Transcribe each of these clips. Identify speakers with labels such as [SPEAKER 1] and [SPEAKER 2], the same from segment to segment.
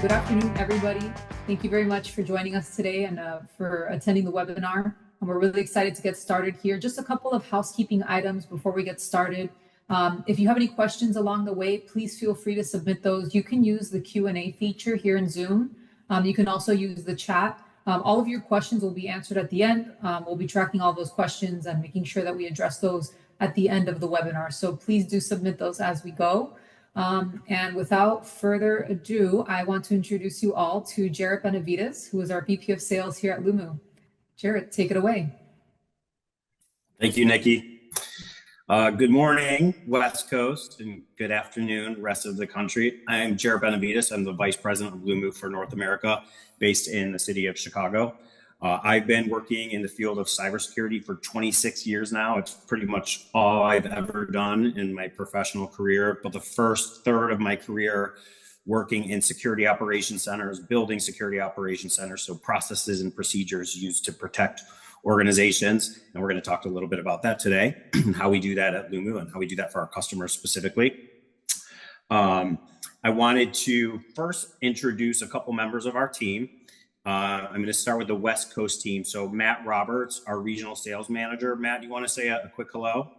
[SPEAKER 1] Good afternoon, everybody. Thank you very much for joining us today and for attending the webinar. And we're really excited to get started here. Just a couple of housekeeping items before we get started. If you have any questions along the way, please feel free to submit those. You can use the Q&A feature here in Zoom. You can also use the chat. All of your questions will be answered at the end. We'll be tracking all those questions and making sure that we address those at the end of the webinar. So please do submit those as we go. And without further ado, I want to introduce you all to Jarrett Benavides, who is our VP of Sales here at Lumu. Jarrett, take it away.
[SPEAKER 2] Thank you, Nikki. Good morning, West Coast, and good afternoon, rest of the country. I'm Jarrett Benavides. I'm the Vice President of Lumu for North America, based in the city of Chicago. I've been working in the field of cybersecurity for 26 years now. It's pretty much all I've ever done in my professional career, but the first third of my career working in security operations centers, building security operations centers, so processes and procedures used to protect organizations. And we're going to talk a little bit about that today, how we do that at Lumu and how we do that for our customers specifically. I wanted to first introduce a couple members of our team. I'm going to start with the West Coast team. So Matt Roberts, our regional sales manager. Matt, you want to say a quick hello?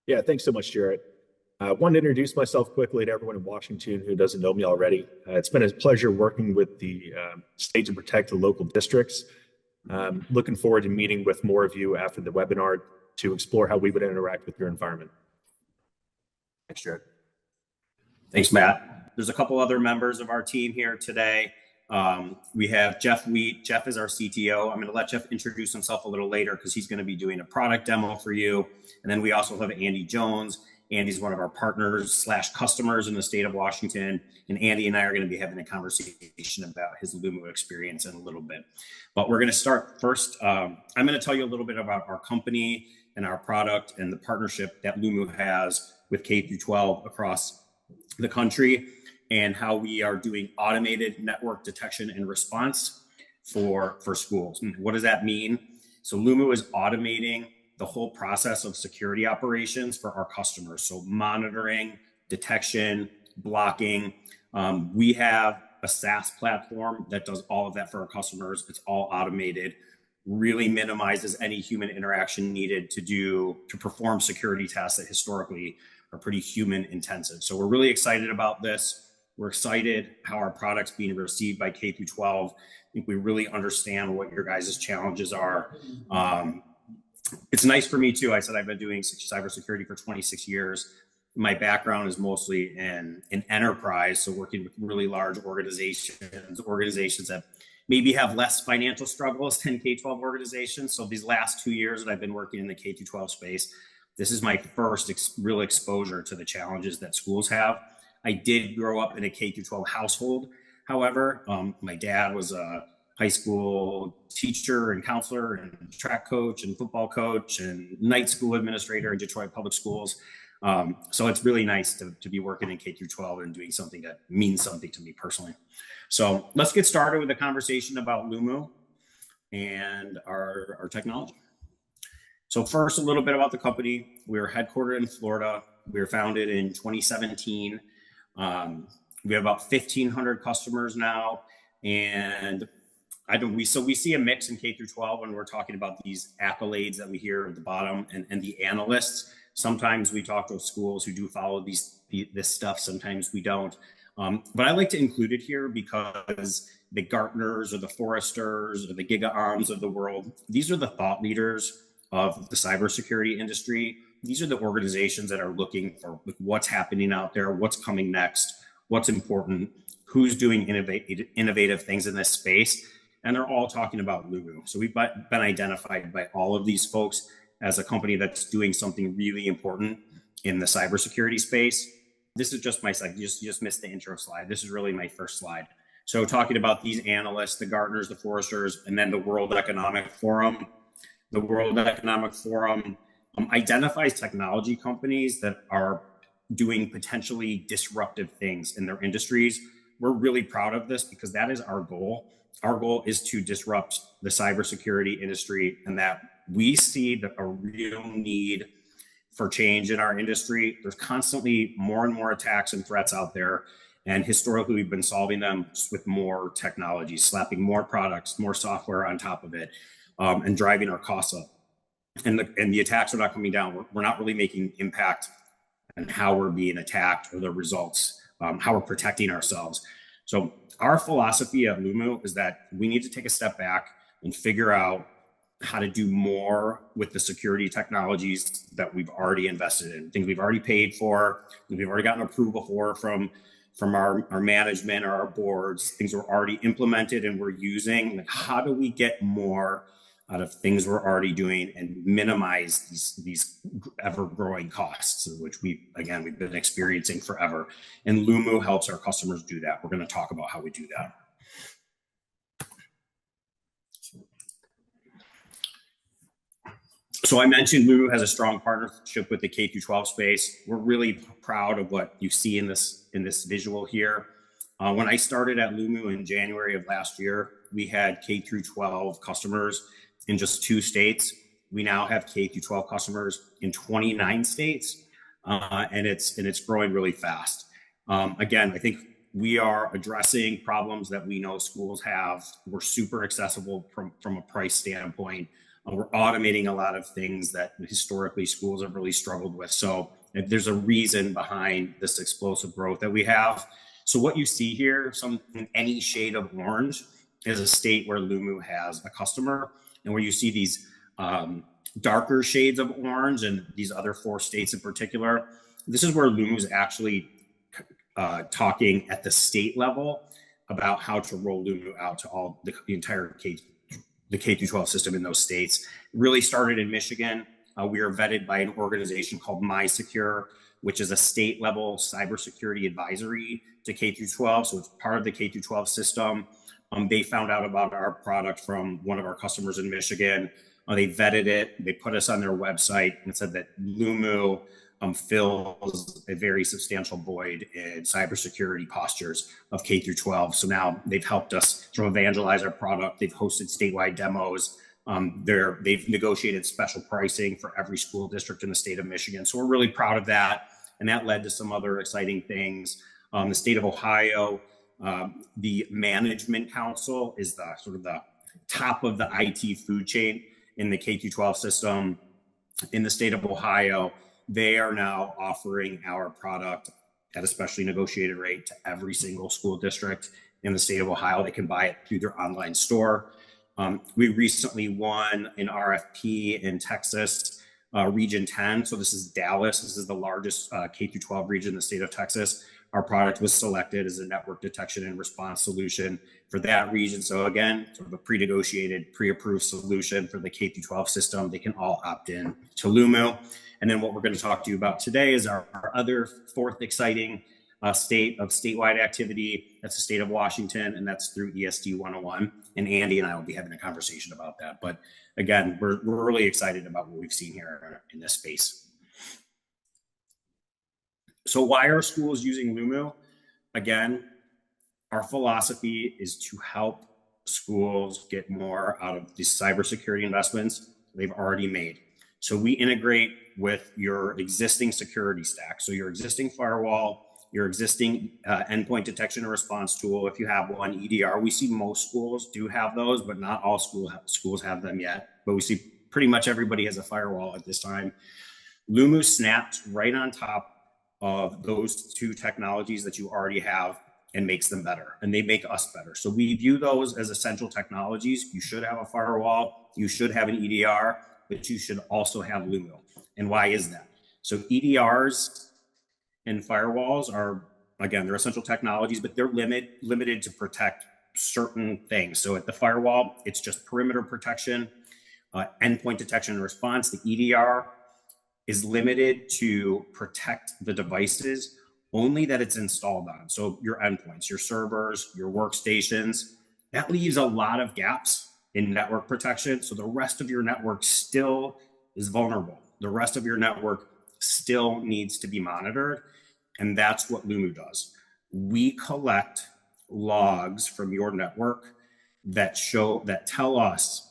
[SPEAKER 3] Yeah, thanks so much, Jarrett. I wanted to introduce myself quickly to everyone in Washington who doesn't know me already. It's been a pleasure working with the state to protect the local districts. Looking forward to meeting with more of you after the webinar to explore how we would interact with your environment.
[SPEAKER 2] Thanks, Jarrett. Thanks, Matt. There's a couple other members of our team here today. We have Jeff Wheat. Jeff is our CTO. I'm going to let Jeff introduce himself a little later because he's going to be doing a product demo for you. And then we also have Andy Jones. Andy's one of our partners / customers in the state of Washington. And Andy and I are going to be having a conversation about his Lumu experience in a little bit. But we're going to start first. I'm going to tell you a little bit about our company and our product and the partnership that Lumu has with K-12 across the country, and how we are doing automated network detection and response for schools. And what does that mean? So Lumu is automating the whole process of security operations for our customers. So monitoring, detection, blocking. We have a SaaS platform that does all of that for our customers. It's all automated, really minimizes any human interaction needed to perform security tasks that historically are pretty human intensive. So we're really excited about this. We're excited how our product's being received by K-12. I think we really understand what your guys' challenges are. It's nice for me too. I said I've been doing cybersecurity for 26 years. My background is mostly in enterprise, so working with really large organizations that maybe have less financial struggles than K-12 organizations. So these last 2 years that I've been working in the K-12 space, this is my first real exposure to the challenges that schools have. I did grow up in a K-12 household. However, my dad was a high school teacher and counselor and track coach and football coach and night school administrator in Detroit Public Schools. So it's really nice to be working in K-12 and doing something that means something to me personally. So let's get started with a conversation about Lumu and our technology. So first, a little bit about the company. We are headquartered in Florida. We were founded in 2017. We have about 1,500 customers now, and we see a mix in K-12 when we're talking about these accolades that we hear at the bottom and the analysts. Sometimes we talk to schools who do follow this stuff. Sometimes we don't. But I like to include it here because the Gartners or the Forresters or the GigaOms of the world, these are the thought leaders of the cybersecurity industry. These are the organizations that are looking for what's happening out there, what's coming next, what's important, who's doing innovative things in this space. And they're all talking about Lumu. So we've been identified by all of these folks as a company that's doing something really important in the cybersecurity space. This is just my slide. You just missed the intro slide. This is really my first slide. So talking about these analysts, the Gartners, the Forresters, and then the World Economic Forum. The World Economic Forum identifies technology companies that are doing potentially disruptive things in their industries. We're really proud of this because that is our goal. Our goal is to disrupt the cybersecurity industry, and that we see a real need for change in our industry. There's constantly more and more attacks and threats out there. And historically, we've been solving them with more technology, slapping more products, more software on top of it, and driving our costs up. And the attacks are not coming down. We're not really making impact on how we're being attacked or the results, how we're protecting ourselves. So our philosophy at Lumu is that we need to take a step back and figure out how to do more with the security technologies that we've already invested in, things we've already paid for, we've already gotten approval for from our management or our boards, things we're already implemented and we're using. Like, how do we get more out of things we're already doing and minimize these ever-growing costs, which we've been experiencing forever. And Lumu helps our customers do that. We're going to talk about how we do that. So I mentioned Lumu has a strong partnership with the K-12 space. We're really proud of what you see in this visual here. When I started at Lumu in January of last year, we had K-12 customers in just 2 states. We now have K-12 customers in 29 states, and it's growing really fast. Again, I think we are addressing problems that we know schools have. We're super accessible from a price standpoint. We're automating a lot of things that historically schools have really struggled with. So there's a reason behind this explosive growth that we have. So what you see here, in any shade of orange, is a state where Lumu has a customer, and where you see these darker shades of orange and these other 4 states in particular, this is where Lumu is actually talking at the state level about how to roll Lumu out to all the entire K-12 system in those states. It really started in Michigan. We are vetted by an organization called MySecure, which is a state level cybersecurity advisory to K-12. So it's part of the K-12 system. They found out about our product from one of our customers in Michigan. They vetted it. They put us on their website and said that Lumu fills a very substantial void in cybersecurity postures of K-12. So now they've helped us to evangelize our product. They've hosted statewide demos. They've negotiated special pricing for every school district in the state of Michigan. So we're really proud of that. And that led to some other exciting things. The state of Ohio, the management council is the sort of the top of the IT food chain in the K-12 system in the state of Ohio. They are now offering our product at a specially negotiated rate to every single school district in the state of Ohio. They can buy it through their online store. We recently won an RFP in Texas, Region 10. So this is Dallas. This is the largest K-12 region in the state of Texas. Our product was selected as a network detection and response solution for that region. So again, sort of a pre-negotiated, pre-approved solution for the K-12 system. They can all opt in to Lumu. And then what we're going to talk to you about today is our other 4th exciting state of statewide activity. That's the state of Washington, and that's through ESD 101. And Andy and I will be having a conversation about that. But again, we're really excited about what we've seen here in this space. So why are schools using Lumu? Again, our philosophy is to help schools get more out of these cybersecurity investments they've already made. So we integrate with your existing security stack. So your existing firewall, your existing endpoint detection and response tool, if you have one, EDR. We see most schools do have those, but not all schools have them yet. But we see pretty much everybody has a firewall at this time. Lumu snaps right on top of those 2 technologies that you already have and makes them better, and they make us better. So we view those as essential technologies. You should have a firewall, you should have an EDR, but you should also have Lumu. And why is that? So EDRs and firewalls are, again, they're essential technologies, but they're limited to protect certain things. So at the firewall, it's just perimeter protection, endpoint detection and response. The EDR is limited to protect the devices only that it's installed on. So your endpoints, your servers, your workstations, that leaves a lot of gaps in network protection. So the rest of your network still is vulnerable. The rest of your network still needs to be monitored. And that's what Lumu does. We collect logs from your network that tell us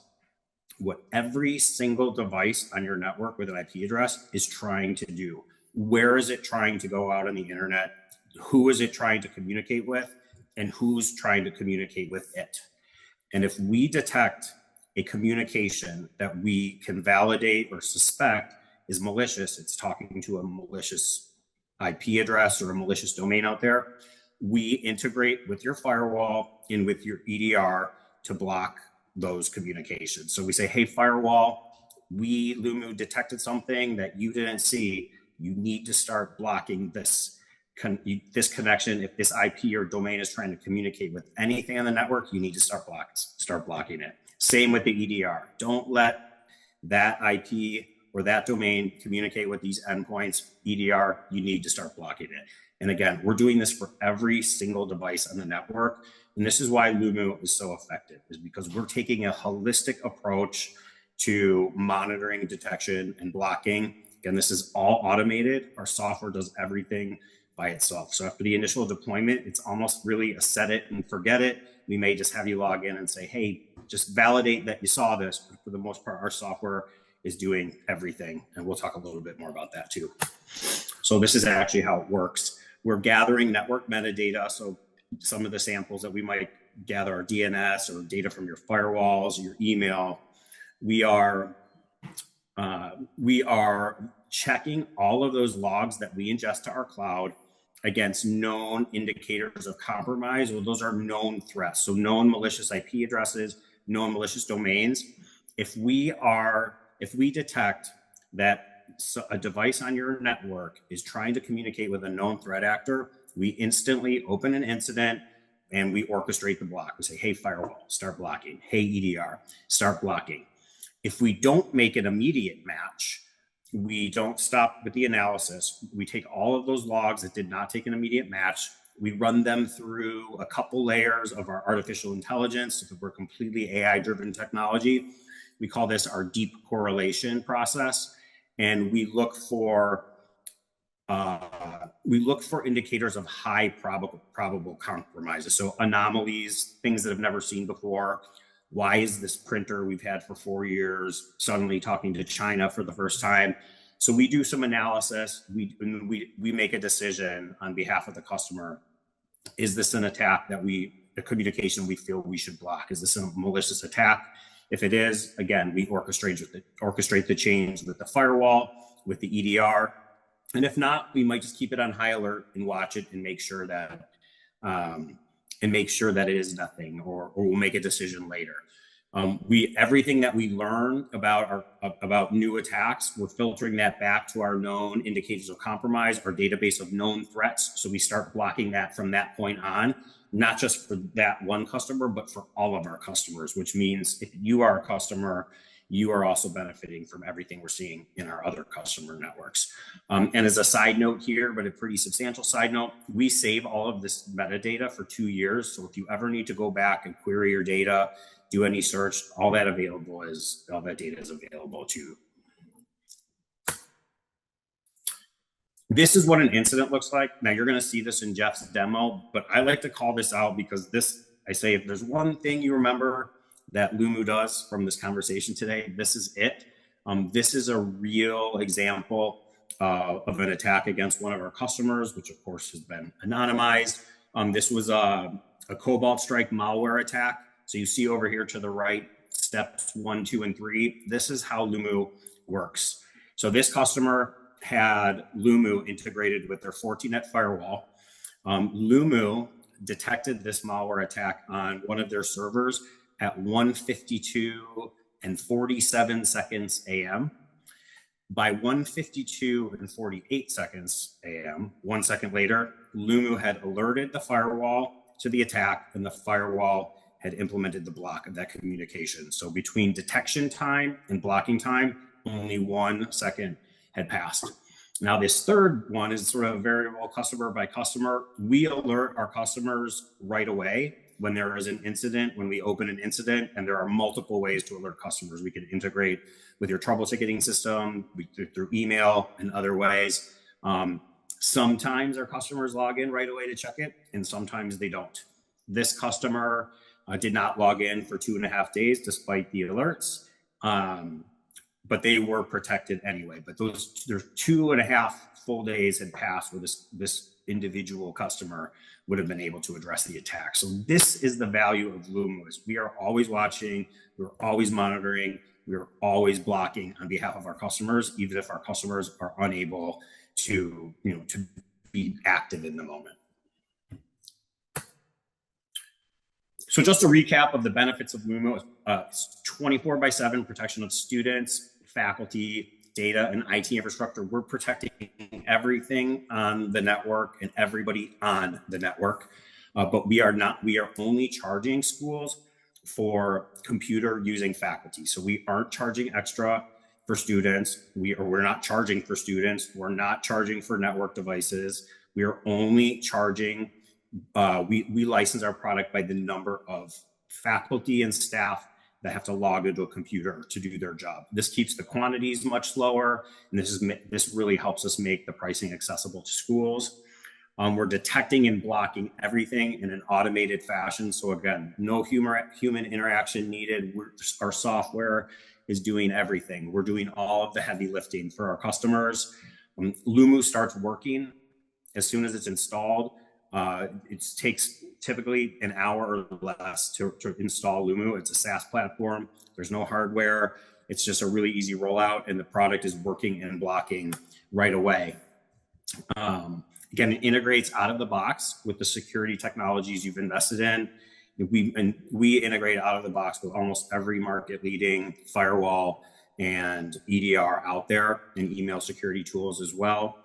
[SPEAKER 2] what every single device on your network with an IP address is trying to do. Where is it trying to go out on the internet? who is it trying to communicate with and who's trying to communicate with it. And if we detect a communication that we can validate or suspect is malicious, it's talking to a malicious IP address or a malicious domain out there, we integrate with your firewall and with your EDR to block those communications. So we say, hey, firewall, we, Lumu, detected something that you didn't see. You need to start blocking this connection. If this IP or domain is trying to communicate with anything on the network, you need to start blocking it. Same with the EDR. Don't let that IP or that domain communicate with these endpoints. EDR, you need to start blocking it. And again, we're doing this for every single device on the network. And this is why Lumu is so effective, is because we're taking a holistic approach to monitoring, detection, and blocking. Again, this is all automated. Our software does everything by itself. So after the initial deployment, it's almost really a set it and forget it. We may just have you log in and say, hey, just validate that you saw this. But for the most part, our software is doing everything. And we'll talk a little bit more about that too. So this is actually how it works. We're gathering network metadata. So some of the samples that we might gather are DNS or data from your firewalls, your email. We are checking all of those logs that we ingest to our cloud against known indicators of compromise. Well, those are known threats. So known malicious IP addresses, known malicious domains. If we detect that a device on your network is trying to communicate with a known threat actor, we instantly open an incident and we orchestrate the block. We say, hey, firewall, start blocking. Hey, EDR, start blocking. If we don't make an immediate match, we don't stop with the analysis. We take all of those logs that did not take an immediate match. We run them through a couple layers of our artificial intelligence because we're completely AI-driven technology. We call this our deep correlation process. And we look for indicators of high probable compromises. So anomalies, things that have never seen before. Why is this printer we've had for 4 years suddenly talking to China for the first time? So we do some analysis. We make a decision on behalf of the customer. Is this an attack a communication we feel we should block? Is this a malicious attack? If it is, again, we orchestrate the change with the firewall, with the EDR. And if not, we might just keep it on high alert and watch it and make sure that it is nothing, or we'll make a decision later. Everything that we learn about new attacks, we're filtering that back to our known indicators of compromise, our database of known threats. So we start blocking that from that point on, not just for that one customer, but for all of our customers, which means if you are a customer, you are also benefiting from everything we're seeing in our other customer networks. And as a side note here, but a pretty substantial side note, we save all of this metadata for 2 years. So if you ever need to go back and query your data, do any search, all that data is available to you. This is what an incident looks like. Now you're going to see this in Jeff's demo, but I like to call this out because I say, if there's one thing you remember that Lumu does from this conversation today, this is it. This is a real example of an attack against one of our customers, which of course has been anonymized. This was a Cobalt Strike malware attack. So you see over here to the right, steps 1, 2, and 3. This is how Lumu works. So this customer had Lumu integrated with their Fortinet firewall. Lumu detected this malware attack on one of their servers at 1:52 and 47 seconds AM. By 1:52 and 48 seconds AM, 1 second later, Lumu had alerted the firewall to the attack, and the firewall had implemented the block of that communication. So between detection time and blocking time, only 1 second had passed. Now this third one is sort of a variable customer by customer. We alert our customers right away when there is an incident, when we open an incident, and there are multiple ways to alert customers. We can integrate with your trouble ticketing system, through email and other ways. Sometimes our customers log in right away to check it, and sometimes they don't. This customer did not log in for 2.5 days despite the alerts, but they were protected anyway. But there's 2.5 full days had passed where this individual customer would have been able to address the attack. So this is the value of Lumu, is we are always watching, we're always monitoring, we're always blocking on behalf of our customers, even if our customers are unable to, to be active in the moment. So just a recap of the benefits of Lumu, 24/7 protection of students, faculty, data, and IT infrastructure. We're protecting everything on the network and everybody on the network. But we are only charging schools for computer using faculty. So we aren't charging extra for students. We're not charging for students. We're not charging for network devices. We are only charging, we license our product by the number of faculty and staff that have to log into a computer to do their job. This keeps the quantities much lower, and this really helps us make the pricing accessible to schools. We're detecting and blocking everything in an automated fashion. So again, no human interaction needed. Our software is doing everything. We're doing all of the heavy lifting for our customers. Lumu starts working as soon as it's installed. It takes typically an hour or less to install Lumu. It's a SaaS platform. There's no hardware. It's just a really easy rollout, and the product is working and blocking right away. Again, it integrates out of the box with the security technologies you've invested in. We integrate out of the box with almost every market leading firewall and EDR out there, and email security tools as well.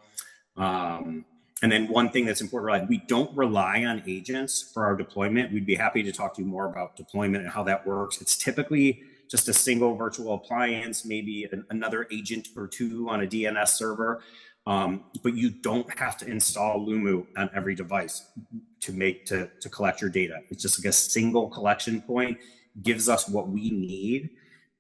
[SPEAKER 2] And then one thing that's important, we don't rely on agents for our deployment. We'd be happy to talk to you more about deployment and how that works. It's typically just a single virtual appliance, maybe another agent or two on a DNS server. But you don't have to install Lumu on every device to collect your data. It's just like a single collection point, gives us what we need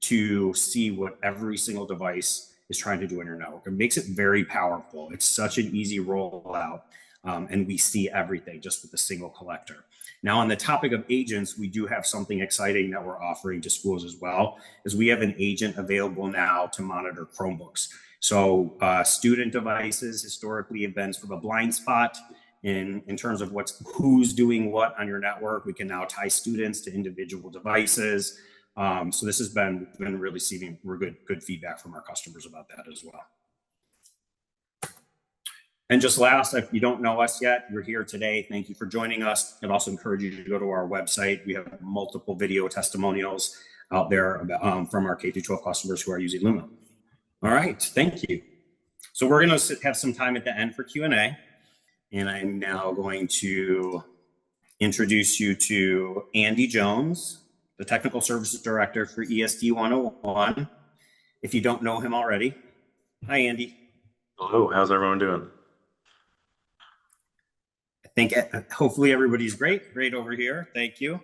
[SPEAKER 2] to see what every single device is trying to do in your network. It makes it very powerful. It's such an easy rollout, and we see everything just with a single collector. Now, on the topic of agents, we do have something exciting that we're offering to schools as well, is we have an agent available now to monitor Chromebooks. So student devices historically have been sort of a blind spot in terms of who's doing what on your network. We can now tie students to individual devices. So this has been really receiving good feedback from our customers about that as well. And just last, if you don't know us yet, you're here today. Thank you for joining us. I'd also encourage you to go to our website. We have multiple video testimonials out there from our K-12 customers who are using Lumu. All right, thank you. So we're going to have some time at the end for Q&A, and I'm now going to introduce you to Andy Jones, the Technical Services Director for ESD 101. If you don't know him already, hi, Andy.
[SPEAKER 4] Hello, how's everyone doing?
[SPEAKER 2] I think hopefully everybody's great over here. Thank you.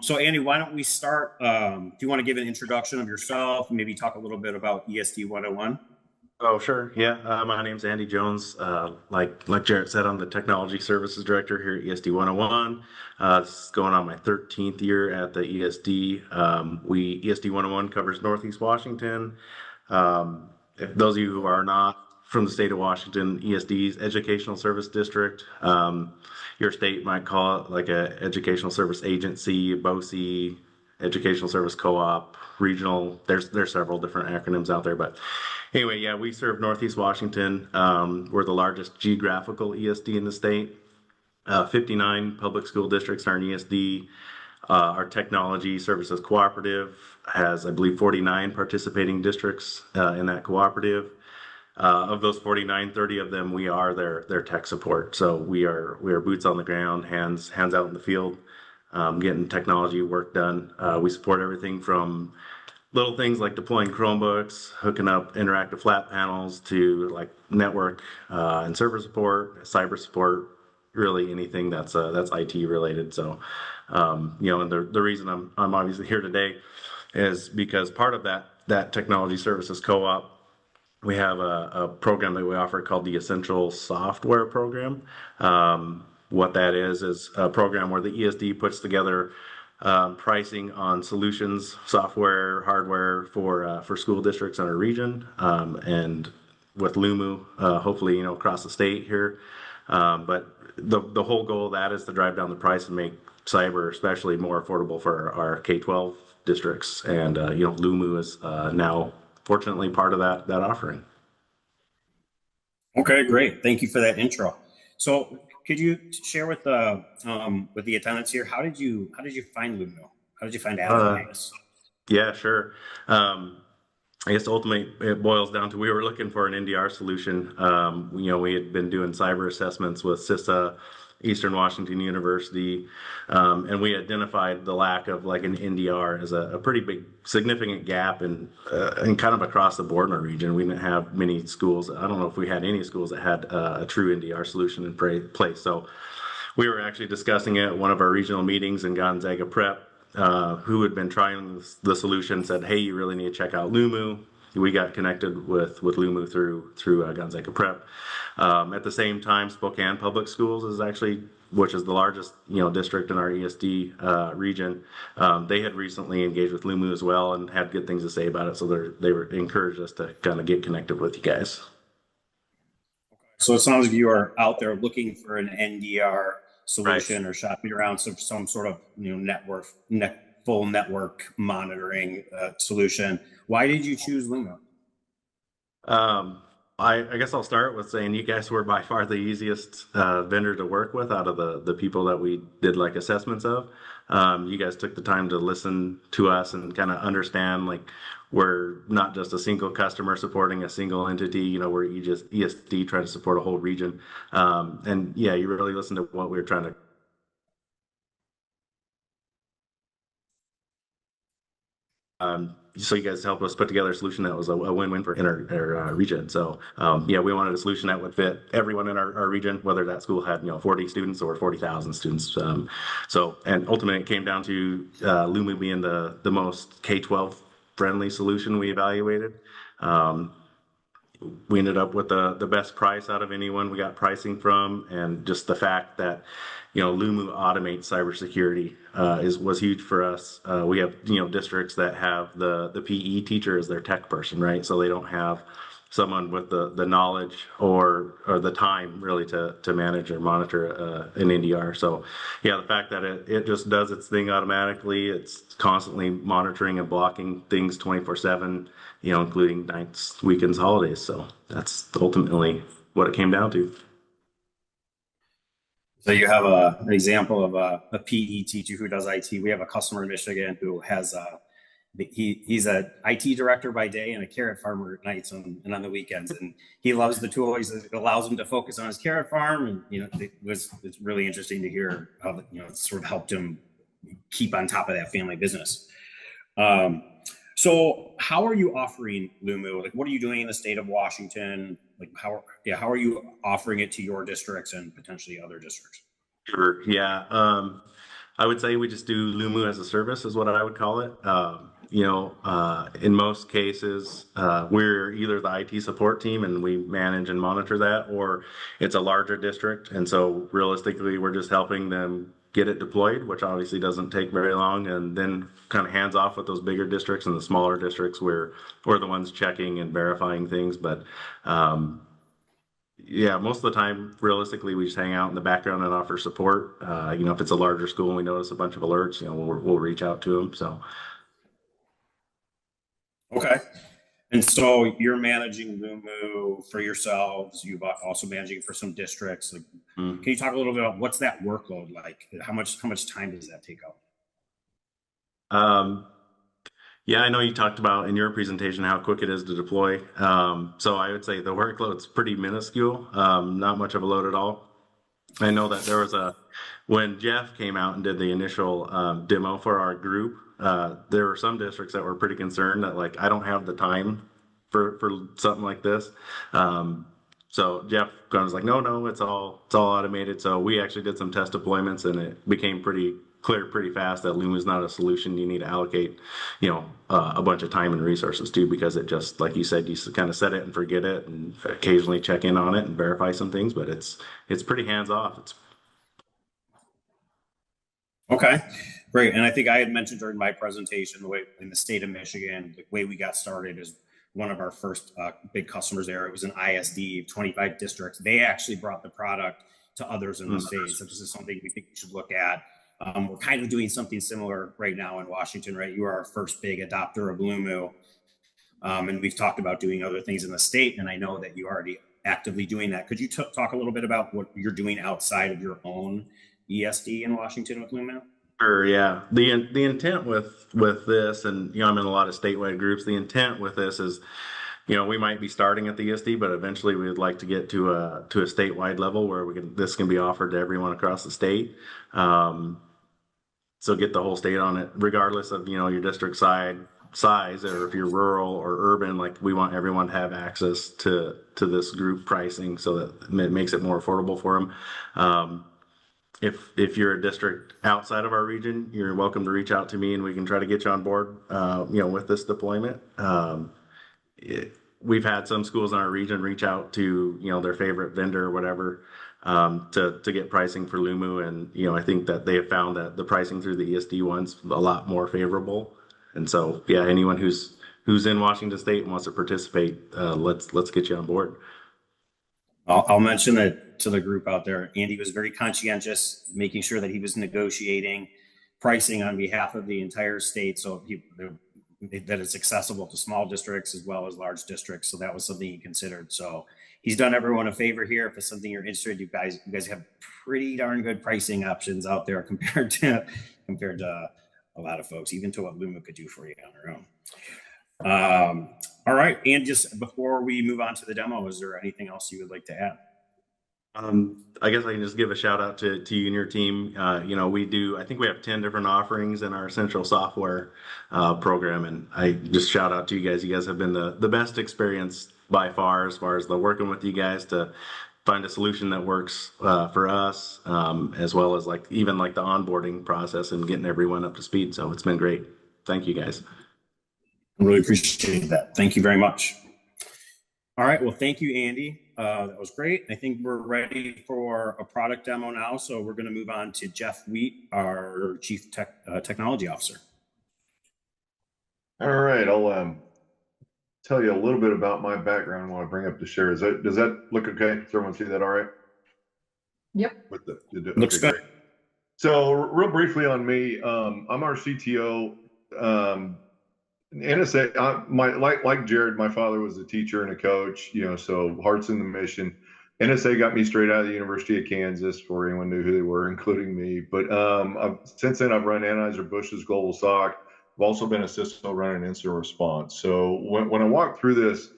[SPEAKER 2] So Andy, why don't we start? Do you want to give an introduction of yourself, and maybe talk a little bit about ESD 101?
[SPEAKER 4] Oh, sure. Yeah, my name's Andy Jones. Like Jarrett said, I'm the Technology Services Director here at ESD 101. This is going on my 13th year at the ESD. ESD 101 covers Northeast Washington. If those of you who are not from the state of Washington, ESD's Educational Service District. Your state might call it like a Educational Service Agency, BOCE, Educational Service Co-op, regional. There's several different acronyms out there, but anyway, yeah, we serve Northeast Washington. We're the largest geographical ESD in the state. 59 public school districts are in ESD. Our Technology Services Cooperative has, I believe, 49 participating districts in that cooperative. Of those 49, 30 of them, we are their tech support. So we are boots on the ground, hands out in the field, getting technology work done. We support everything from little things like deploying Chromebooks, hooking up interactive flat panels, to like network and server support, cyber support, really anything that's IT related. So and the reason I'm obviously here today is because part of that Technology Services Co-op, we have a program that we offer called the Essential Software Program. What that is a program where the ESD puts together pricing on solutions, software, hardware for school districts in our region, and with Lumu, hopefully across the state here. But the whole goal of that is to drive down the price and make cyber especially more affordable for our K-12 districts. And Lumu is now fortunately part of that offering.
[SPEAKER 2] Okay, great. Thank you for that intro. So could you share with the attendants here, how did you find Lumu? How did you find Adversaries?
[SPEAKER 4] Yeah, sure. I guess ultimately it boils down to we were looking for an NDR solution. We had been doing cyber assessments with CISA, Eastern Washington University, and we identified the lack of like an NDR as a pretty big, significant gap in kind of across the board in our region. We didn't have many schools. I don't know if we had any schools that had a true NDR solution in place. So we were actually discussing it at one of our regional meetings in Gonzaga Prep. Who had been trying the solution said, "Hey, you really need to check out Lumu." We got connected with Lumu through Gonzaga Prep. At the same time, Spokane Public Schools is actually, which is the largest district in our ESD region. They had recently engaged with Lumu as well and had good things to say about it. So they were encouraged us to kind of get connected with you guys.
[SPEAKER 2] So it sounds like you are out there looking for an NDR solution,
[SPEAKER 4] right,
[SPEAKER 2] or shopping around some sort of full network monitoring solution. Why did you choose Lumu?
[SPEAKER 4] I guess I'll start with saying you guys were by far the easiest vendor to work with out of the people that we did like assessments of. You guys took the time to listen to us and kind of understand like we're not just a single customer supporting a single entity. We're just ESD trying to support a whole region. And yeah, you really listened to what we were trying to. So you guys helped us put together a solution that was a win-win for our region. So we wanted a solution that would fit everyone in our region, whether that school had 40 students or 40,000 students. And ultimately it came down to Lumu being the most K-12 friendly solution we evaluated. We ended up with the best price out of anyone we got pricing from, and just the fact that Lumu automates cybersecurity was huge for us. We have districts that have the PE teacher as their tech person, right? So they don't have someone with the knowledge or the time really to manage or monitor an NDR. So yeah, the fact that it just does its thing automatically, it's constantly monitoring and blocking things 24/7, including nights, weekends, holidays. So that's ultimately what it came down to.
[SPEAKER 2] So you have an example of a PE teacher who does IT. We have a customer in Michigan who has he's an IT director by day and a carrot farmer at nights and on the weekends, and he loves the tool. It allows him to focus on his carrot farm, and it's really interesting to hear how it sort of helped him keep on top of that family business. So how are you offering Lumu? Like, what are you doing in the state of Washington? Like, how are you offering it to your districts and potentially other districts?
[SPEAKER 4] Sure. Yeah. I would say we just do Lumu as a service is what I would call it. In most cases, we're either the IT support team and we manage and monitor that, or it's a larger district. And so realistically, we're just helping them get it deployed, which obviously doesn't take very long, and then kind of hands off with those bigger districts, and the smaller districts we're the ones checking and verifying things. But most of the time, realistically, we just hang out in the background and offer support. If it's a larger school and we notice a bunch of alerts, we'll reach out to them. So.
[SPEAKER 2] Okay. And so you're managing Lumu for yourselves. You've also managing for some districts. Like, Can you talk a little bit about what's that workload like? How much time does that take up?
[SPEAKER 4] Yeah, I know you talked about in your presentation how quick it is to deploy. So I would say the workload's pretty minuscule, not much of a load at all. I know that there was when Jeff came out and did the initial demo for our group, there were some districts that were pretty concerned that like, I don't have the time for something like this. So Jeff was like, no, it's all automated. So we actually did some test deployments, and it became pretty clear pretty fast that Lumu is not a solution you need to allocate, a bunch of time and resources to, because it just, like you said, you kind of set it and forget it, and occasionally check in on it and verify some things, but it's pretty hands off.
[SPEAKER 2] Okay, great. And I think I had mentioned during my presentation, the way in the state of Michigan, the way we got started is one of our first big customers there. It was an ISD, 25 districts. They actually brought the product to others in the state. So this is something we think we should look at. We're kind of doing something similar right now in Washington, right? You are our first big adopter of Lumu. And we've talked about doing other things in the state, and I know that you are already actively doing that. Could you talk a little bit about what you're doing outside of your own ESD in Washington with Lumu?
[SPEAKER 4] Sure, yeah. The intent with this, and I'm in a lot of statewide groups. The intent with this is, we might be starting at the ESD, but eventually we would like to get to a statewide level where this can be offered to everyone across the state. So get the whole state on it, regardless of your district size, or if you're rural or urban. Like, we want everyone to have access to this group pricing so that it makes it more affordable for them. If you're a district outside of our region, you're welcome to reach out to me and we can try to get you on board, with this deployment. We've had some schools in our region reach out to, their favorite vendor or whatever, to get pricing for Lumu. And, I think that they have found that the pricing through the ESD one's a lot more favorable. And so, yeah, anyone who's in Washington State and wants to participate, let's get you on board.
[SPEAKER 2] I'll mention that to the group out there. Andy was very conscientious, making sure that he was negotiating pricing on behalf of the entire state, so that it's accessible to small districts as well as large districts. So that was something he considered. So he's done everyone a favor here. If it's something you're interested, you guys have pretty darn good pricing options out there compared to a lot of folks, even to what Lumu could do for you on their own. All right, and just before we move on to the demo, is there anything else you would like to add?
[SPEAKER 4] I guess I can just give a shout out to you and your team. I think we have 10 different offerings in our central software program. And I just shout out to you guys. You guys have been the best experience by far, as far as the working with you guys to find a solution that works for us, as well as even the onboarding process and getting everyone up to speed. So it's been great. Thank you guys.
[SPEAKER 2] I really appreciate that. Thank you very much. All right. Well, thank you, Andy. That was great. I think we're ready for a product demo now. So we're going to move on to Jeff Wheat, our Chief Technology Officer.
[SPEAKER 5] All right. I'll tell you a little bit about my background while I bring up the share. Does that look okay? Does everyone see that all right?
[SPEAKER 1] Yep.
[SPEAKER 2] Looks good.
[SPEAKER 5] Great. So real briefly on me, I'm our CTO. NSA, like Jared, my father was a teacher and a coach, so heart's in the mission. NSA got me straight out of the University of Kansas, before anyone knew who they were, including me. But since then, I've run Anheuser-Busch's Global SOC. I've also been a CISO running incident response. So when I walk through this,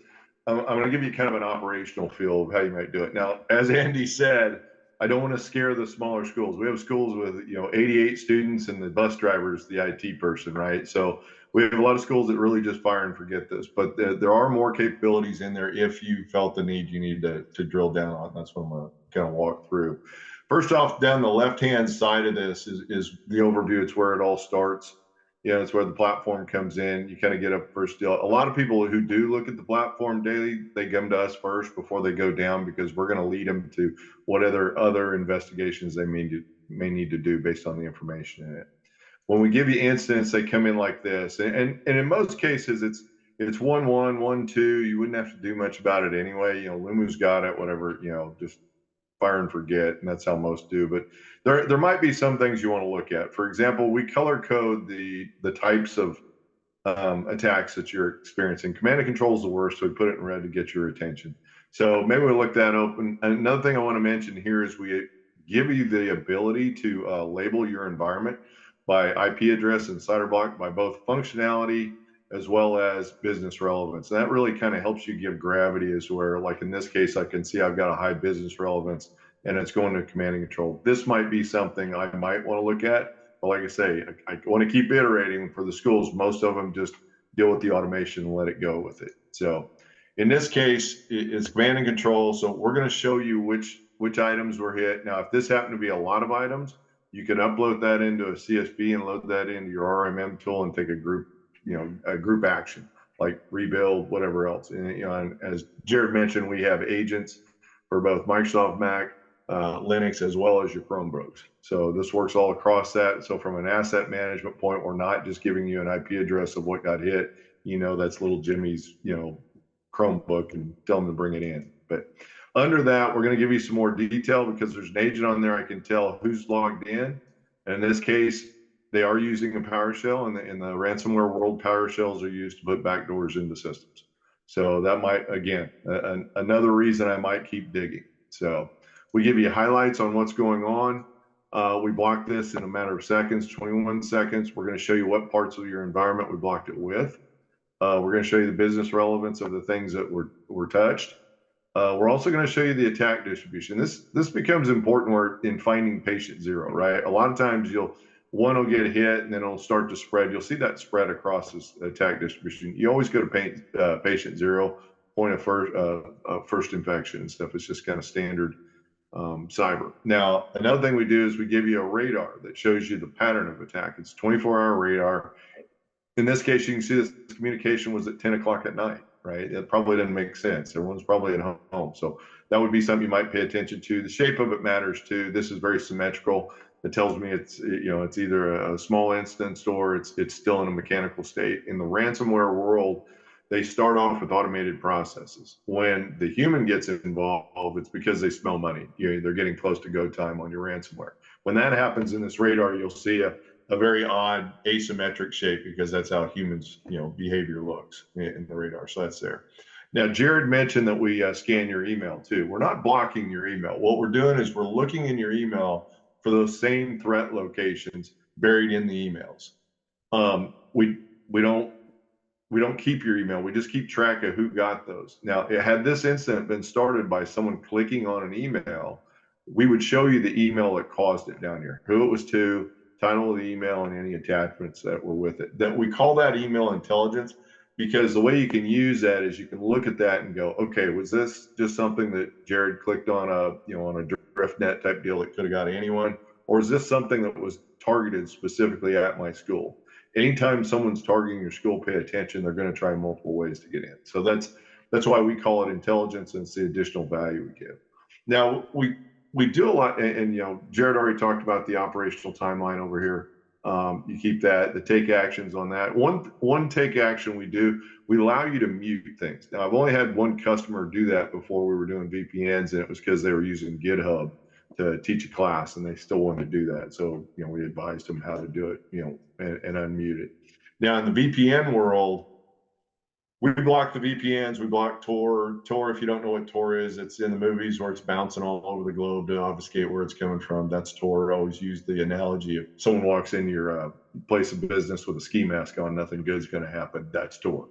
[SPEAKER 5] I'm going to give you kind of an operational feel of how you might do it. Now, as Andy said, I don't want to scare the smaller schools. We have schools with 88 students, and the bus driver is the IT person, right? So we have a lot of schools that really just fire and forget this, but there are more capabilities in there if you felt the need you need to drill down on. That's what I'm going to kind of walk through. First off, down the left-hand side of this is the overview. It's where it all starts. It's where the platform comes in. You kind of get a first deal. A lot of people who do look at the platform daily, they come to us first before they go down, because we're going to lead them to what other investigations they may need to do based on the information in it. When we give you incidents, they come in like this, and in most cases it's 1-1, 1-2. You wouldn't have to do much about it anyway. Lumu's got it, whatever. Just fire and forget, and that's how most do. But there might be some things you want to look at. For example, we color code the types of attacks that you're experiencing. Command and control is the worst, so we put it in red to get your attention. So maybe we'll look that open. Another thing I want to mention here is we give you the ability to label your environment by IP address and CIDR block, by both functionality as well as business relevance. And that really kind of helps you give gravity, as where, like in this case, I can see I've got a high business relevance and it's going to command and control. This might be something I might want to look at, but like I say, I want to keep iterating. For the schools, most of them just deal with the automation and let it go with it. So in this case, it's command and control. So we're going to show you which items were hit. Now, if this happened to be a lot of items, you can upload that into a CSV and load that into your RMM tool and take a group action, like rebuild, whatever else. And as Jared mentioned, we have agents for both Microsoft Mac, Linux, as well as your Chromebooks. So this works all across that. So from an asset management point, we're not just giving you an IP address of what got hit. That's little Jimmy's, Chromebook, and tell them to bring it in. But Under that, we're going to give you some more detail because there's an agent on there. I can tell who's logged in. And in this case, they are using a PowerShell, and in the ransomware world, PowerShells are used to put backdoors into systems. So that might, again, another reason I might keep digging. So we give you highlights on what's going on. We blocked this in a matter of seconds, 21 seconds. We're going to show you what parts of your environment we blocked it with. We're going to show you the business relevance of the things that were touched. We're also going to show you the attack distribution. This becomes important in finding patient zero, right? A lot of times one will get hit and then it'll start to spread. You'll see that spread across this attack distribution. You always go to patient zero, point of first infection and stuff. It's just kind of standard cyber. Now, another thing we do is we give you a radar that shows you the pattern of attack. It's 24-hour radar. In this case, you can see this communication was at 10 o'clock at night, right? It probably doesn't make sense. Everyone's probably at home. So that would be something you might pay attention to. The shape of it matters too. This is very symmetrical. It tells me it's either a small instance or it's still in a mechanical state. In the ransomware world, they start off with automated processes. When the human gets involved, it's because they smell money. They're getting close to go time on your ransomware. When that happens in this radar, you'll see a very odd asymmetric shape because that's how humans, behavior looks in the radar. So that's there. Now, Jared mentioned that we scan your email too. We're not blocking your email. What we're doing is we're looking in your email for those same threat locations buried in the emails. We don't keep your email. We just keep track of who got those. Now, had this incident been started by someone clicking on an email, we would show you the email that caused it down here, who it was to, title of the email, and any attachments that were with it. That we call that email intelligence, because the way you can use that is you can look at that and go, okay, was this just something that Jared clicked on on a DriftNet type deal that could have got anyone, or is this something that was targeted specifically at my school? Anytime someone's targeting your school, pay attention. They're going to try multiple ways to get in. So that's why we call it intelligence, and it's the additional value we give. Now we do a lot, and Jared already talked about the operational timeline over here. You keep that, the take actions on that. One take action we do, we allow you to mute things. Now, I've only had one customer do that before. We were doing VPNs, and it was because they were using GitHub to teach a class, and they still wanted to do that. So, we advised them how to do it, and unmute it. Now, in the VPN world, we block the VPNs. We block Tor. Tor, if you don't know what Tor is, it's in the movies where it's bouncing all over the globe to obfuscate where it's coming from. That's Tor. I always use the analogy: if someone walks in your place of business with a ski mask on, nothing good's going to happen. That's Tor.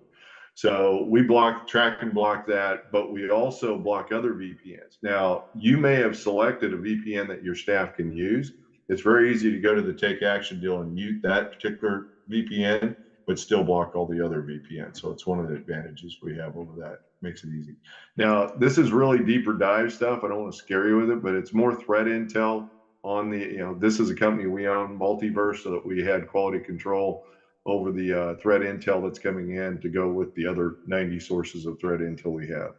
[SPEAKER 5] So we track and block that, but we also block other VPNs. Now, you may have selected a VPN that your staff can use. It's very easy to go to the take action deal and mute that particular VPN, but still block all the other VPNs. So it's one of the advantages we have over that. Makes it easy. Now, this is really deeper dive stuff. I don't want to scare you with it, but it's more threat intel on this is a company we own, Multiverse, so that we had quality control over the threat intel that's coming in to go with the other 90 sources of threat intel we have.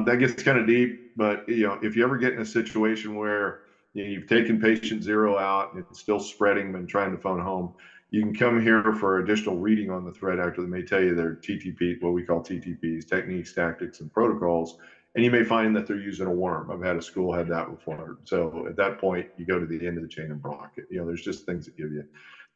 [SPEAKER 5] That gets kind of deep, but if you ever get in a situation where you've taken patient zero out and it's still spreading and trying to phone home, you can come here for additional reading on the threat actor that may tell you their TTP, what we call TTPs, techniques, tactics, and protocols. And you may find that they're using a worm. I've had a school had that before. So at that point, you go to the end of the chain and block it. There's just things that give you.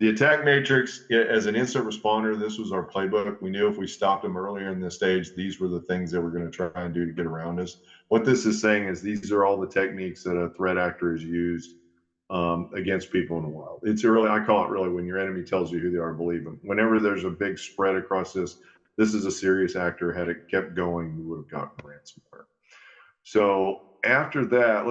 [SPEAKER 5] The attack matrix, as an incident responder, this was our playbook. We knew if we stopped them earlier in this stage, these were the things that we're going to try and do to get around us. What this is saying is these are all the techniques that a threat actor has used against people in the wild. I call it really when your enemy tells you who they are, believe them. Whenever there's a big spread across this is a serious actor. Had it kept going, you would have gotten ransomware. So after that,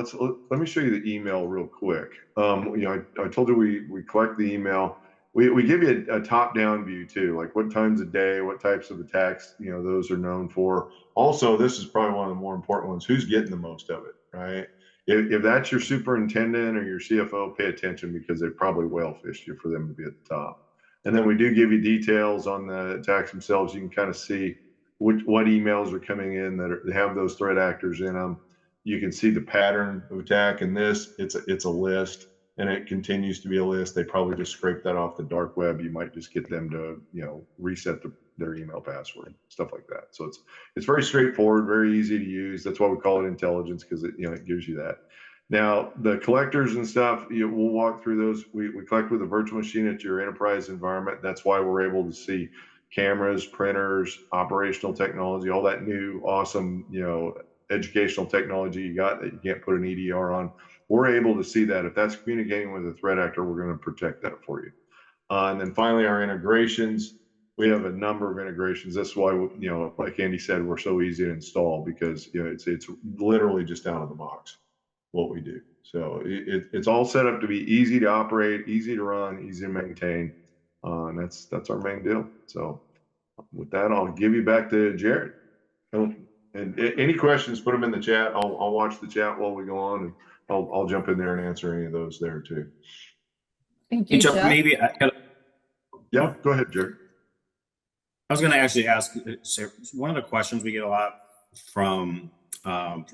[SPEAKER 5] let me show you the email real quick. I told you we collect the email. We give you a top-down view too, like what times of day, what types of attacks, those are known for. Also, this is probably one of the more important ones. Who's getting the most of it, right? If that's your superintendent or your CFO, pay attention because they probably whale fished you for them to be at the top. And then we do give you details on the attacks themselves. You can kind of see what emails are coming in that have those threat actors in them. You can see the pattern of attack in this. It's a list, and it continues to be a list. They probably just scrape that off the dark web. You might just get them to reset the their email password, stuff like that. So it's very straightforward, very easy to use. That's why we call it intelligence, because it gives you that. Now, the collectors and stuff, we'll walk through those. We collect with a virtual machine at your enterprise environment. That's why we're able to see cameras, printers, operational technology, all that new, awesome, educational technology you got that you can't put an EDR on. We're able to see that. If that's communicating with a threat actor, we're going to protect that for you. And then finally, our integrations. We have a number of integrations. That's why, like Andy said, we're so easy to install, because it's literally just out of the box what we do. So it's all set up to be easy to operate, easy to run, easy to maintain. And that's our main deal. So with that, I'll give you back to Jared. And any questions, put them in the chat. I'll watch the chat while we go on, and I'll jump in there and answer any of those there too.
[SPEAKER 1] Thank you, Jeff.
[SPEAKER 2] Maybe
[SPEAKER 5] Yeah, go ahead, Jared.
[SPEAKER 2] I was going to actually ask, one of the questions we get a lot from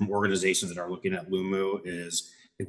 [SPEAKER 2] organizations that are looking at Lumu is, if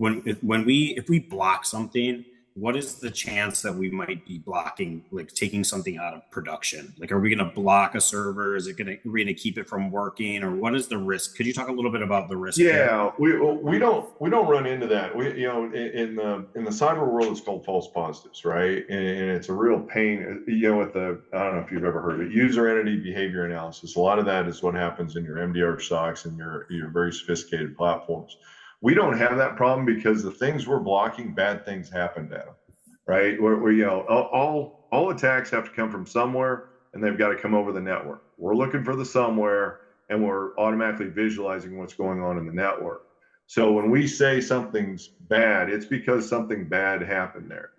[SPEAKER 2] we block something, what is the chance that we might be blocking, like taking something out of production? Like, are we going to block a server? Are we going to keep it from working, or what is the risk? Could you talk a little bit about the risk?
[SPEAKER 5] Yeah, we don't run into that. In the cyber world, it's called false positives, right? And it's a real pain. With I don't know if you've ever heard of it, user entity behavior analysis. A lot of that is what happens in your MDR SOCs and your very sophisticated platforms. We don't have that problem, because the things we're blocking, bad things happen to them, right? All attacks have to come from somewhere, and they've got to come over the network. We're looking for the somewhere, and we're automatically visualizing what's going on in the network. So when we say something's bad, it's because something bad happened there.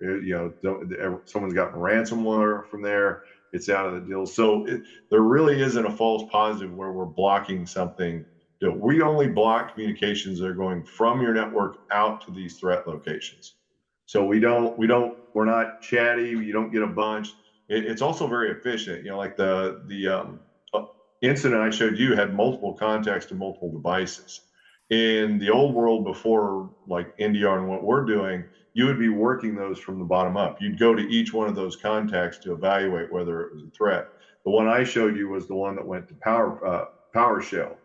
[SPEAKER 5] Someone's gotten ransomware from there. It's out of the deal. So there really isn't a false positive where we're blocking something. We only block communications that are going from your network out to these threat locations. So we're not chatty. You don't get a bunch. It's also very efficient. Like the incident I showed you had multiple contacts to multiple devices. In the old world, before like NDR and what we're doing, you would be working those from the bottom up. You'd go to each one of those contacts to evaluate whether it was a threat. The one I showed you was the one that went to PowerShell.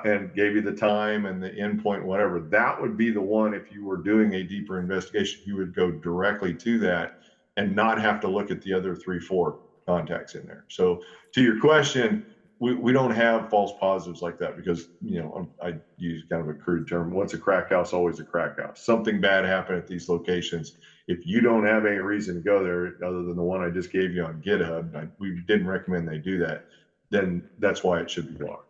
[SPEAKER 5] And gave you the time and the endpoint, whatever. That would be the one, if you were doing a deeper investigation, you would go directly to that and not have to look at the other 3-4 contacts in there. So to your question, we don't have false positives like that, because I use kind of a crude term. Once a crack house, always a crack house. Something bad happened at these locations. If you don't have any reason to go there other than the one I just gave you on GitHub, we didn't recommend they do that, then that's why it should be blocked.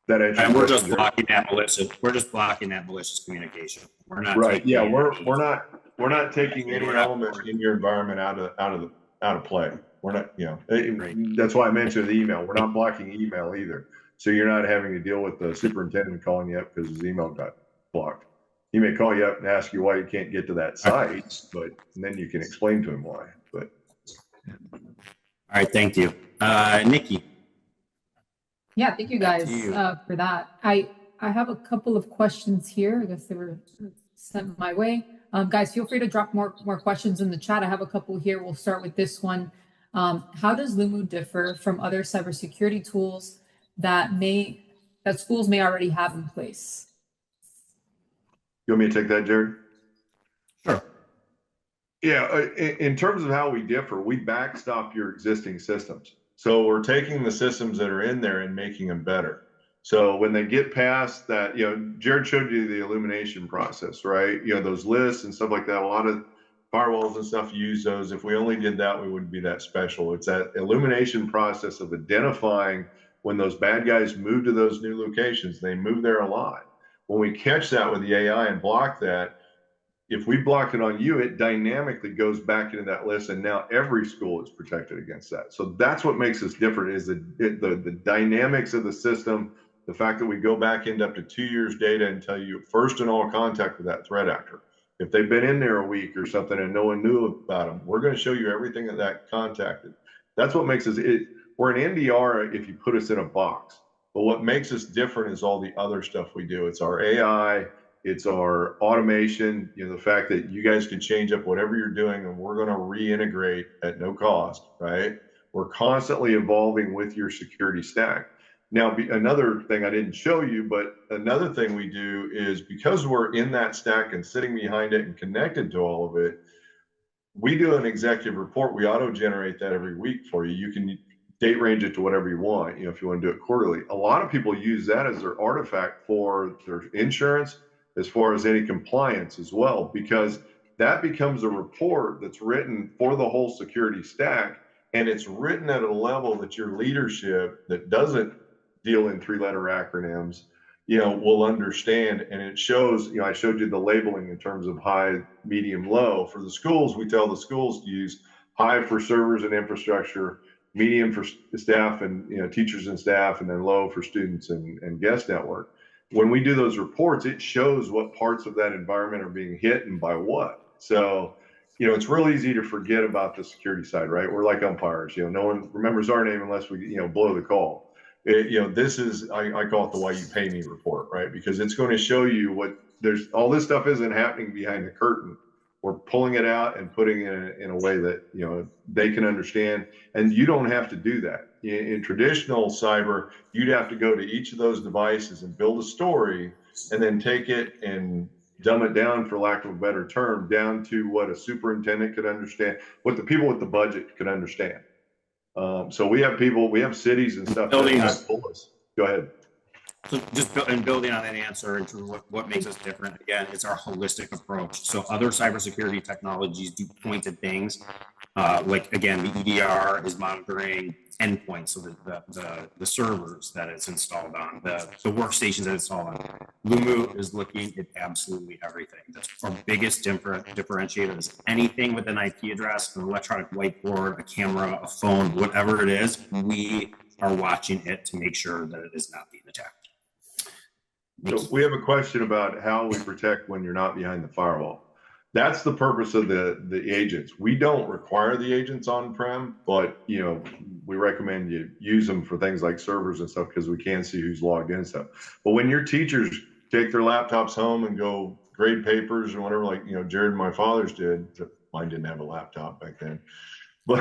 [SPEAKER 2] And we're just blocking that malicious. We're just blocking that malicious communication. We're not
[SPEAKER 5] right. Yeah, we're not taking any element in your environment out of play. We're not. That's why I mentioned the email. We're not blocking email either. So you're not having to deal with the superintendent calling you up because his email got blocked. He may call you up and ask you why you can't get to that site, but then you can explain to him why. But
[SPEAKER 2] all right, thank you, Nikki.
[SPEAKER 1] Yeah, thank you guys for that. I have a couple of questions here. I guess they were sent my way. Guys, feel free to drop more questions in the chat. I have a couple here. We'll start with this one. How does Lumu differ from other cybersecurity tools that schools may already have in place?
[SPEAKER 5] You want me to take that, Jared?
[SPEAKER 2] Sure.
[SPEAKER 5] Yeah, in terms of how we differ, we backstop your existing systems. So we're taking the systems that are in there and making them better. So when they get past that, Jared showed you the illumination process, right? Those lists and stuff like that. A lot of firewalls and stuff use those. If we only did that, we wouldn't be that special. It's that illumination process of identifying when those bad guys move to those new locations. They move there a lot. When we catch that with the AI and block that, if we block it on you, it dynamically goes back into that list, and now every school is protected against that. So that's what makes us different, is the dynamics of the system, the fact that we go back into up to 2 years data and tell you first and all contact with that threat actor. If they've been in there a week or something and no one knew about them, we're going to show you everything that contacted. That's what makes us, we're an NDR if you put us in a box. But what makes us different is all the other stuff we do. It's our AI, it's our automation, the fact that you guys can change up whatever you're doing and we're going to reintegrate at no cost, right? We're constantly evolving with your security stack. Now, another thing I didn't show you, but another thing we do is because we're in that stack and sitting behind it and connected to all of it, we do an executive report. We auto generate that every week for you. You can date range it to whatever you want, if you want to do it quarterly. A lot of people use that as their artifact for their insurance, as far as any compliance as well, because that becomes a report that's written for the whole security stack. And it's written at a level that your leadership that doesn't deal in 3-letter acronyms, will understand. And it shows, I showed you the labeling in terms of high, medium, low. For the schools, we tell the schools to use high for servers and infrastructure, medium for staff and teachers and staff, and then low for students and guest network. When we do those reports, it shows what parts of that environment are being hit and by what. So, it's real easy to forget about the security side, right? We're like umpires. No one remembers our name unless we, blow the call. This is, I call it the why you pay me report, right? Because it's going to show you all this stuff isn't happening behind the curtain. We're pulling it out and putting it in a way that, they can understand. And you don't have to do that. In traditional cyber, you'd have to go to each of those devices and build a story and then take it and dumb it down, for lack of a better term, down to what a superintendent could understand, what the people with the budget could understand. So we have cities and stuff that have told us. Go ahead.
[SPEAKER 2] So just building on that answer in terms of what makes us different, again, it's our holistic approach. So other cybersecurity technologies do pointed things. Like, again, the EDR is monitoring endpoints, so the servers that it's installed on, the workstations that it's installed on. Lumu is looking at absolutely everything. That's our biggest differentiator is anything with an IP address, an electronic whiteboard, a camera, a phone, whatever it is, we are watching it to make sure that it is not being attacked.
[SPEAKER 5] So we have a question about how we protect when you're not behind the firewall. That's the purpose of the agents. We don't require the agents on-prem, but we recommend you use them for things like servers and stuff because we can see who's logged in and stuff. But when your teachers take their laptops home and go grade papers and whatever, like Jared and my fathers did, mine didn't have a laptop back then, but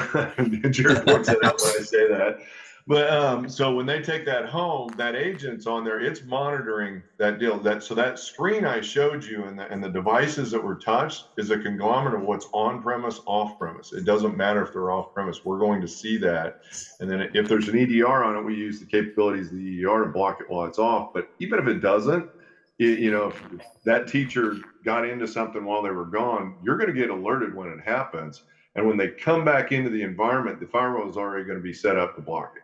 [SPEAKER 5] Jared points it out when I say that. But so when they take that home, that agent's on there, it's monitoring that deal. So that screen I showed you and the devices that were touched is a conglomerate of what's on premise, off premise. It doesn't matter if they're off premise. We're going to see that. And then if there's an EDR on it, we use the capabilities of the EDR to block it while it's off. But even if it doesn't, if that teacher got into something while they were gone, you're going to get alerted when it happens. And when they come back into the environment, the firewall is already going to be set up to block it.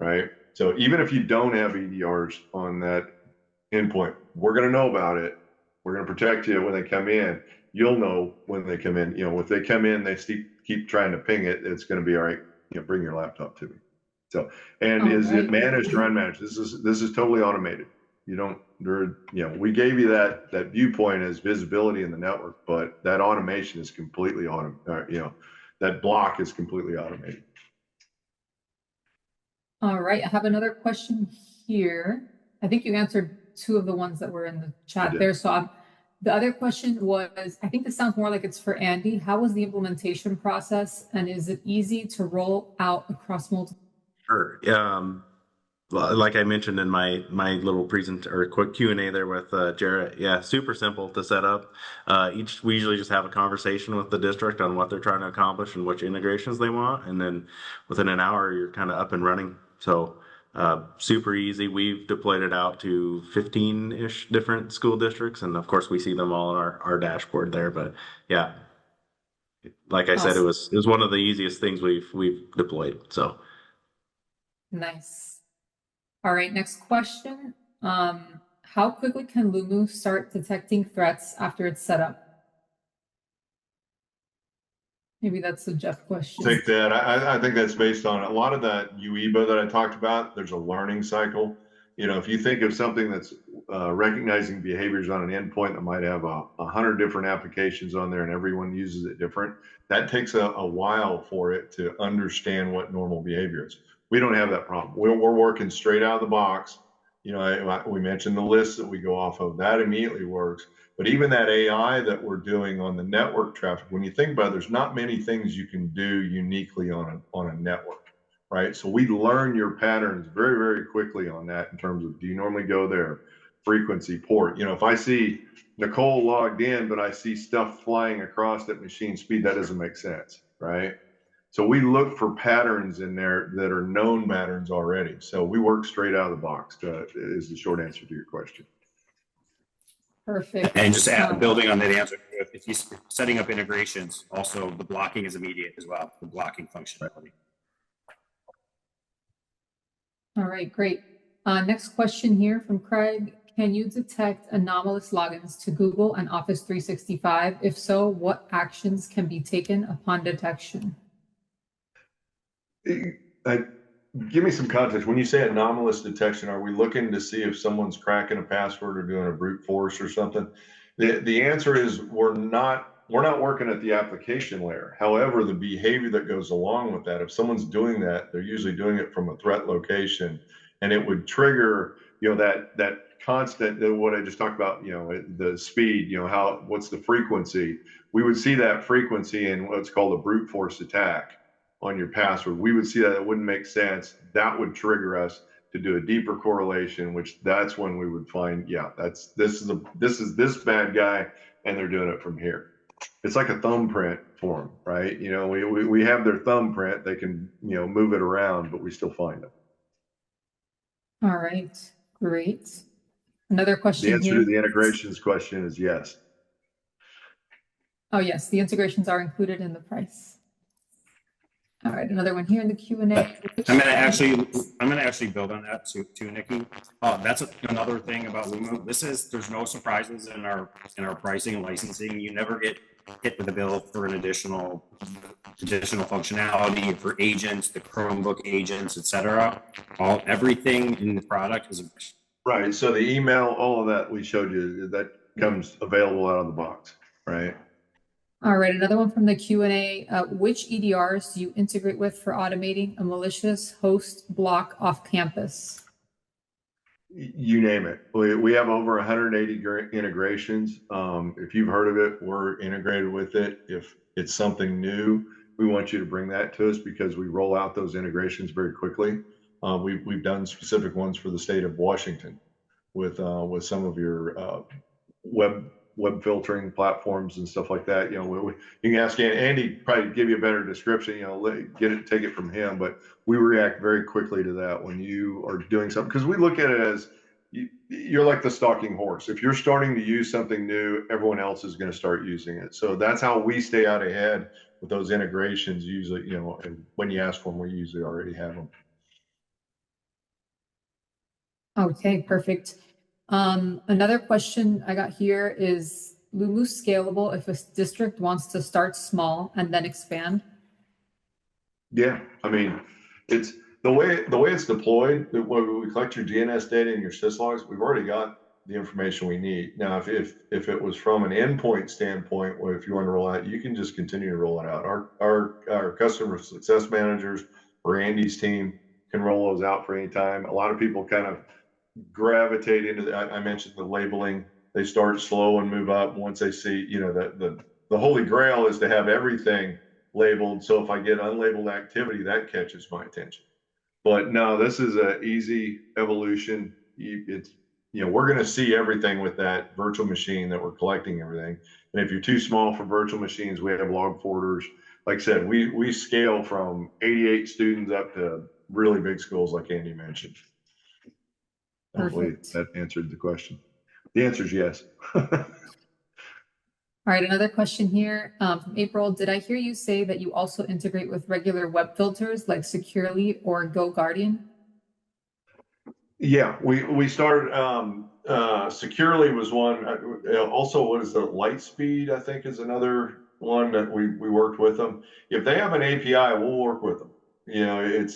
[SPEAKER 5] Right. So even if you don't have EDRs on that endpoint, we're going to know about it. We're going to protect you when they come in. You'll know when they come in. If they come in, they keep trying to ping it. It's going to be all right. Bring your laptop to me. So, and is it managed or unmanaged? This is totally automated. We gave you that viewpoint as visibility in the network, but that automation is completely that block is completely automated.
[SPEAKER 1] All right, I have another question here. I think you answered two of the ones that were in the chat there. So the other question was, I think this sounds more like it's for Andy. How was the implementation process, and is it easy to roll out across multiple?
[SPEAKER 4] Sure. Like I mentioned in my little quick Q&A there with Jarrett, yeah, super simple to set up. We usually just have a conversation with the district on what they're trying to accomplish and which integrations they want, and then within an hour you're kind of up and running. So super easy. We've deployed it out to 15-ish different school districts, and of course we see them all on our dashboard there. But yeah, like I said, it was one of the easiest things we've deployed. So
[SPEAKER 1] nice. All right, next question. How quickly can Lumu start detecting threats after it's set up? Maybe that's a Jeff question.
[SPEAKER 5] Take that. I think that's based on a lot of that UEBA that I talked about. There's a learning cycle. If you think of something that's recognizing behaviors on an endpoint that might have 100 different applications on there and everyone uses it different, that takes a while for it to understand what normal behavior is. We don't have that problem. We're working straight out of the box. We mentioned the list that we go off of. That immediately works. But even that AI that we're doing on the network traffic, when you think about it, there's not many things you can do uniquely on a network, right? So we learn your patterns very, very quickly on that in terms of, do you normally go there? Frequency, port. If I see Nicole logged in, but I see stuff flying across at machine speed, that doesn't make sense, right? So we look for patterns in there that are known patterns already. So we work straight out of the box, is the short answer to your question.
[SPEAKER 1] Perfect.
[SPEAKER 2] And just building on that answer, if you're setting up integrations, also the blocking is immediate as well, the blocking functionality.
[SPEAKER 1] All right, great. Next question here from Craig. Can you detect anomalous logins to Google and Office 365? If so, what actions can be taken upon detection?
[SPEAKER 5] Give me some context. When you say anomalous detection, are we looking to see if someone's cracking a password or doing a brute force or something? The answer is we're not working at the application layer. However, the behavior that goes along with that, if someone's doing that, they're usually doing it from a threat location, and it would trigger, that constant, what I just talked about, the speed, what's the frequency? We would see that frequency in what's called a brute force attack on your password. We would see that it wouldn't make sense. That would trigger us to do a deeper correlation, which that's when we would find, this is this bad guy, and they're doing it from here. It's like a thumbprint for them, right? We have their thumbprint. They can, move it around, but we still find them.
[SPEAKER 1] All right, great. Another question
[SPEAKER 5] here. The answer
[SPEAKER 1] here.
[SPEAKER 5] to the integrations question is yes.
[SPEAKER 1] Oh yes, the integrations are included in the price. All right, another one here in the Q&A.
[SPEAKER 2] I'm gonna actually build on that too, Nikki. That's another thing about Lumu. There's no surprises in our pricing and licensing. You never get hit with a bill for an additional functionality for agents, the Chromebook agents, etc. Everything in the product is
[SPEAKER 5] right. So the email, all of that we showed you, that comes available out of the box, right?
[SPEAKER 1] All right, another one from the Q&A. Which EDRs do you integrate with for automating a malicious host block off campus?
[SPEAKER 5] You name it. We have over 180 integrations. If you've heard of it, we're integrated with it. If it's something new, we want you to bring that to us because we roll out those integrations very quickly. We've done specific ones for the state of Washington with some of your web filtering platforms and stuff like that. You can ask Andy, probably give you a better description, take it from him, but we react very quickly to that when you are doing something, because we look at it as you're like the stalking horse. If you're starting to use something new, everyone else is going to start using it. So that's how we stay out ahead with those integrations. Usually, and when you ask for them, we usually already have them.
[SPEAKER 1] Okay, perfect. Another question I got here is Lumu scalable if a district wants to start small and then expand? Yeah,
[SPEAKER 5] I mean, it's the way it's deployed. When we collect your DNS data and your syslogs, we've already got the information we need. Now, if it was from an endpoint standpoint, where if you want to roll out, you can just continue to roll it out. Our customer success managers or Andy's team can roll those out for any time. A lot of people kind of gravitate into I mentioned the labeling. They start slow and move up once they see, the holy grail is to have everything labeled. So if I get unlabeled activity, that catches my attention. But no, this is an easy evolution. We're going to see everything with that virtual machine that we're collecting everything. And if you're too small for virtual machines, we have log forwarders. Like I said, we scale from 88 students up to really big schools like Andy mentioned. Hopefully that answered the question. The answer is yes.
[SPEAKER 1] All right, another question here from April. Did I hear you say that you also integrate with regular web filters like Securely or GoGuardian?
[SPEAKER 5] Yeah, we started, Securely was one. Also, what is the Lightspeed, I think, is another one that we worked with them. If they have an API, we'll work with them.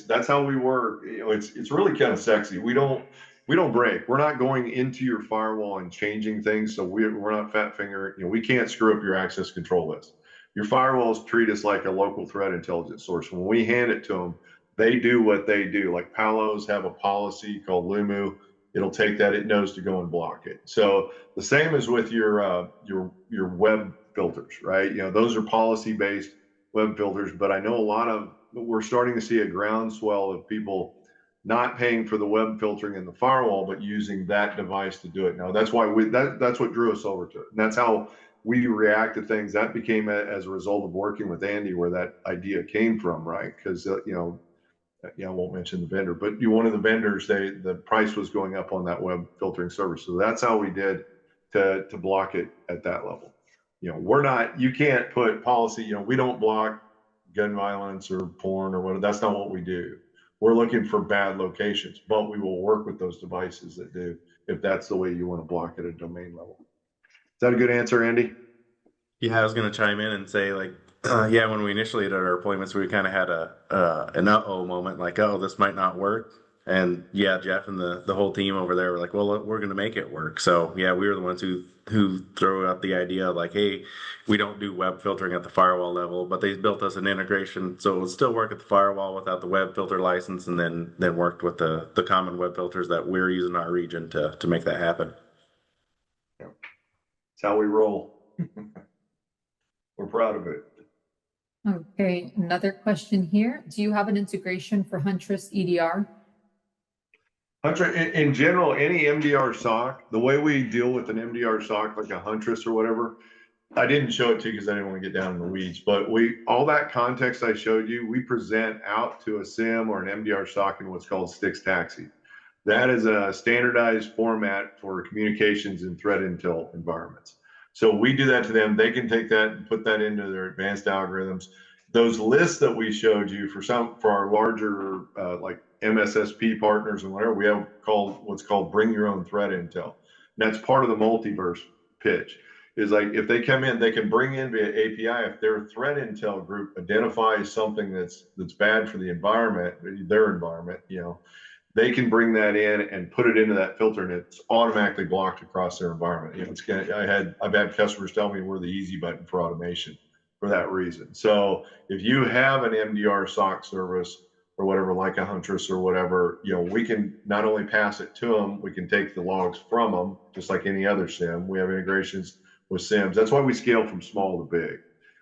[SPEAKER 5] That's how we work. It's really kind of sexy. We don't break. We're not going into your firewall and changing things. So we're not fat finger. We can't screw up your access control list. Your firewalls treat us like a local threat intelligence source. When we hand it to them, they do what they do. Like Palos have a policy called Lumu. it'll take that it knows to go and block it. So the same as with your web filters, right? You know, those are policy-based web filters, but I know we're starting to see a groundswell of people not paying for the web filtering in the firewall, but using that device to do it. Now, that's why that's what drew us over to it. And that's how we react to things. That became as a result of working with Andy, where that idea came from, right? Because, I won't mention the vendor, but one of the vendors, the price was going up on that web filtering service. So that's how we did to block it at that level. You know, you can't put policy, we don't block gun violence or porn or whatever. That's not what we do. We're looking for bad locations, but we will work with those devices that do, if that's the way you want to block at a domain level. Is that a good answer, Andy?
[SPEAKER 4] Yeah, I was going to chime in and say, like, yeah, when we initially did our deployments, we kind of had an uh-oh moment, like, oh, this might not work. And yeah, Jeff and the whole team over there were like, well, we're going to make it work. So yeah, we were the ones who threw out the idea, like, hey, we don't do web filtering at the firewall level, but they built us an integration so it would still work at the firewall without the web filter license, and then worked with the common web filters that we're using in our region to make that happen.
[SPEAKER 5] Yeah. That's how we roll. We're proud of it.
[SPEAKER 1] Okay, another question here. Do you have an integration for Huntress EDR?
[SPEAKER 5] Hunter, in general, any MDR SOC, the way we deal with an MDR SOC, like a Huntress or whatever, I didn't show it to you because I didn't want to get down in the weeds, but all that context I showed you, we present out to a SIM or an MDR SOC in what's called Styx Taxi. That is a standardized format for communications in threat intel environments. So we do that to them. They can take that and put that into their advanced algorithms. Those lists that we showed you for our larger like MSSP partners and whatever, we have what's called bring your own threat intel. And that's part of the multiverse pitch. Is like if they come in, they can bring in via API. If their threat intel group identifies something that's bad for the environment, their environment, they can bring that in and put it into that filter, and it's automatically blocked across their environment. I've had customers tell me we're the easy button for automation for that reason. So if you have an MDR SOC service or whatever, like a Huntress or whatever, we can not only pass it to them, we can take the logs from them, just like any other SIM. We have integrations with SIMs. That's why we scale from small to big.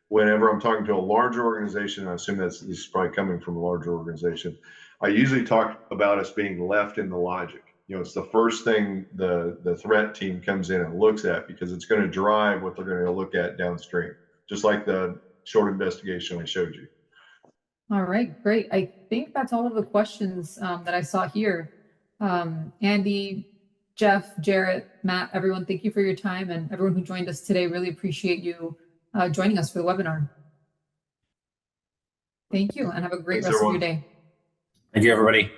[SPEAKER 5] Whenever I'm talking to a larger organization, I assume this is probably coming from a larger organization, I usually talk about us being left in the logic. It's the first thing the threat team comes in and looks at, because it's going to drive what they're going to look at downstream, just like the short investigation I showed you.
[SPEAKER 1] All right, great. I think that's all of the questions that I saw here. Andy, Jeff, Jarrett, Matt, everyone, thank you for your time, and everyone who joined us today. Really appreciate you joining us for the webinar. Thank you, and have a great rest of your day.
[SPEAKER 2] Thank you, everybody.